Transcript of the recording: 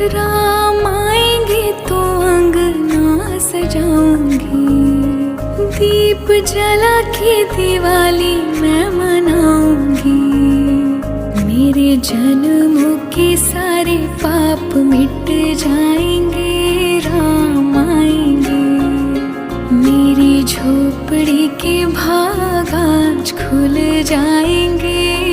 राम आएंगे तो अंगना सजाऊंगी, दीप जला के दिवाली मैं मनाऊंगी। मेरे जन्मों के सारे पाप मिट जाएंगे, राम आएंगे। मेरी झोपड़ी के भाग आज खुल जाएंगे,